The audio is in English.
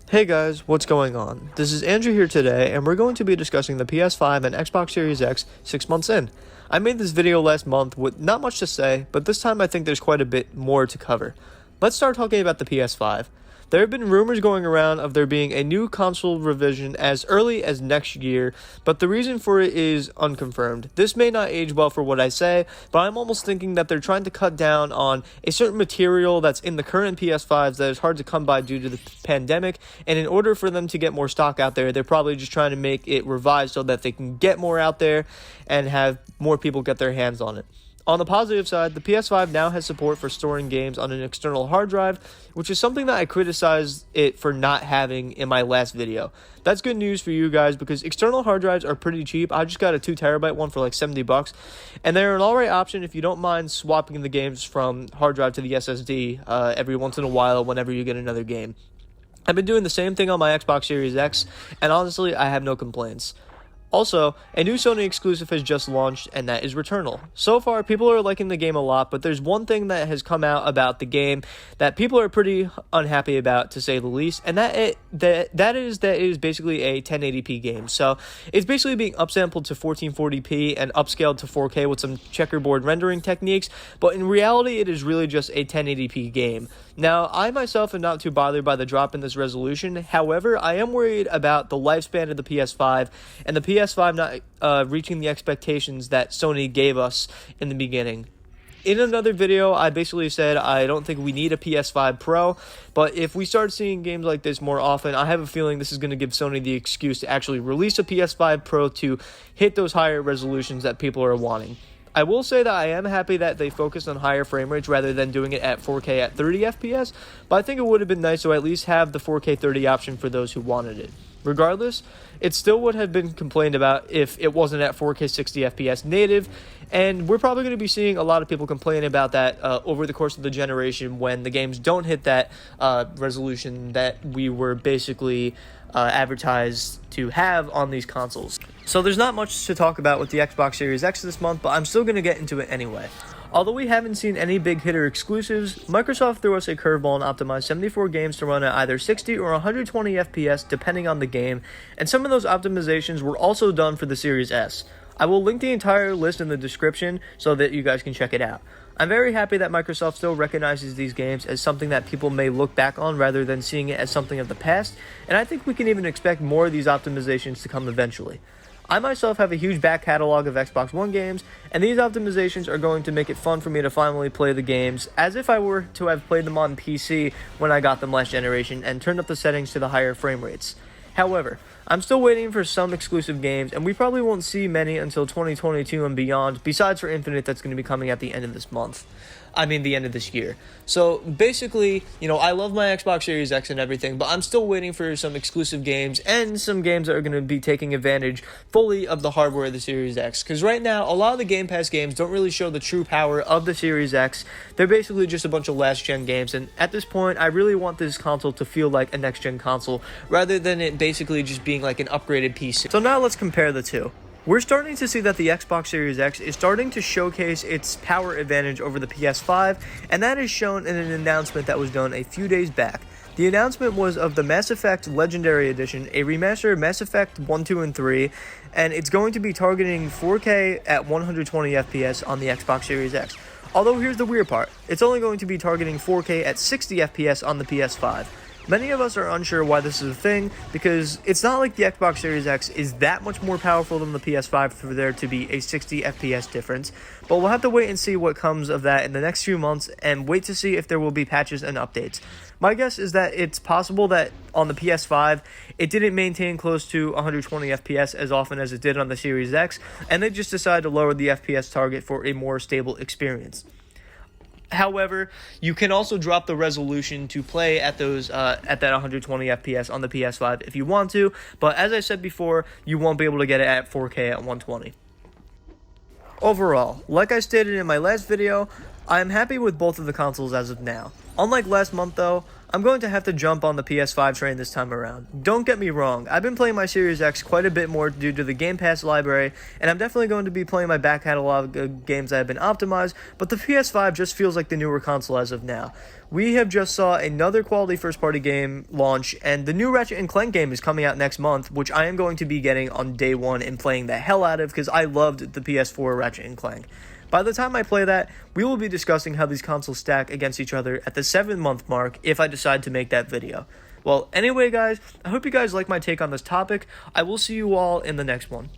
Hey guys, what's going on? This is Andrew here today, and we're going to be discussing the PS5 and Xbox Series X 6 months in. I made this video last month with not much to say, but this time I think there's quite a bit more to cover. Let's start talking about the PS5. There have been rumors going around of there being a new console revision as early as next year, but the reason for it is unconfirmed. This may not age well for what I say, but I'm almost thinking that they're trying to cut down on a certain material that's in the current PS5s that is hard to come by due to the pandemic, and in order for them to get more stock out there, they're probably just trying to make it revised so that they can get more out there and have more people get their hands on it. On the positive side, the PS5 now has support for storing games on an external hard drive, which is something that I criticized it for not having in my last video. That's good news for you guys because external hard drives are pretty cheap. I just got a 2TB one for like $70, and they're an alright option if you don't mind swapping the games from hard drive to the SSD every once in a while whenever you get another game. I've been doing the same thing on my Xbox Series X, and honestly, I have no complaints. Also, a new Sony exclusive has just launched, and that is Returnable. So far, people are liking the game a lot, but there's one thing that has come out about the game that people are pretty unhappy about, to say the least, and that is basically a 1080p game. So, it's basically being upsampled to 1440p and upscaled to 4K with some checkerboard rendering techniques, but in reality, it is really just a 1080p game. Now, I myself am not too bothered by the drop in this resolution. However, I am worried about the lifespan of the PS5 and the PS5 not reaching the expectations that Sony gave us in the beginning. In another video, I basically said I don't think we need a PS5 Pro, but if we start seeing games like this more often, I have a feeling this is going to give Sony the excuse to actually release a PS5 Pro to hit those higher resolutions that people are wanting. I will say that I am happy that they focused on higher frame rates rather than doing it at 4K at 30 FPS, but I think it would have been nice to at least have the 4K 30 option for those who wanted it. Regardless, it still would have been complained about if it wasn't at 4K 60 FPS native, and we're probably going to be seeing a lot of people complain about that over the course of the generation when the games don't hit that resolution that we were basically advertised to have on these consoles. So there's not much to talk about with the Xbox Series X this month, but I'm still going to get into it anyway. Although we haven't seen any big hitter exclusives, Microsoft threw us a curveball and optimized 74 games to run at either 60 or 120 FPS depending on the game, and some of those optimizations were also done for the Series S. I will link the entire list in the description so that you guys can check it out. I'm very happy that Microsoft still recognizes these games as something that people may look back on rather than seeing it as something of the past, and I think we can even expect more of these optimizations to come eventually. I myself have a huge back catalog of Xbox One games, and these optimizations are going to make it fun for me to finally play the games as if I were to have played them on PC when I got them last generation and turned up the settings to the higher frame rates. However, I'm still waiting for some exclusive games, and we probably won't see many until 2022 and beyond, besides for Infinite that's going to be coming at the end of this month. The end of this year. So basically, I love my Xbox Series X and everything, but I'm still waiting for some exclusive games and some games that are going to be taking advantage fully of the hardware of the Series X. Because right now, a lot of the Game Pass games don't really show the true power of the Series X. They're basically just a bunch of last-gen games, and at this point, I really want this console to feel like a next-gen console, rather than it basically just being like an upgraded PC. So now let's compare the two. We're starting to see that the Xbox Series X is starting to showcase its power advantage over the PS5, and that is shown in an announcement that was done a few days back. The announcement was of the Mass Effect Legendary Edition, a remaster of Mass Effect 1, 2, and 3, and it's going to be targeting 4K at 120 FPS on the Xbox Series X. Although here's the weird part, it's only going to be targeting 4K at 60 FPS on the PS5. Many of us are unsure why this is a thing, because it's not like the Xbox Series X is that much more powerful than the PS5 for there to be a 60 FPS difference, but we'll have to wait and see what comes of that in the next few months, and wait to see if there will be patches and updates. My guess is that it's possible that on the PS5, it didn't maintain close to 120 FPS as often as it did on the Series X, and they just decided to lower the FPS target for a more stable experience. However, you can also drop the resolution to play at those at that 120 FPS on the PS5 if you want to, but as I said before, you won't be able to get it at 4K at 120. Overall, like I stated in my last video, I am happy with both of the consoles as of now. Unlike last month though, I'm going to have to jump on the PS5 train this time around. Don't get me wrong, I've been playing my Series X quite a bit more due to the Game Pass library, and I'm definitely going to be playing my back catalog of games that have been optimized, but the PS5 just feels like the newer console as of now. We have just saw another quality first-party game launch, and the new Ratchet & Clank game is coming out next month, which I am going to be getting on day one and playing the hell out of because I loved the PS4 Ratchet & Clank. By the time I play that, we will be discussing how these consoles stack against each other at the 7-month mark if I decide to make that video. Well, anyway guys, I hope you guys like my take on this topic. I will see you all in the next one.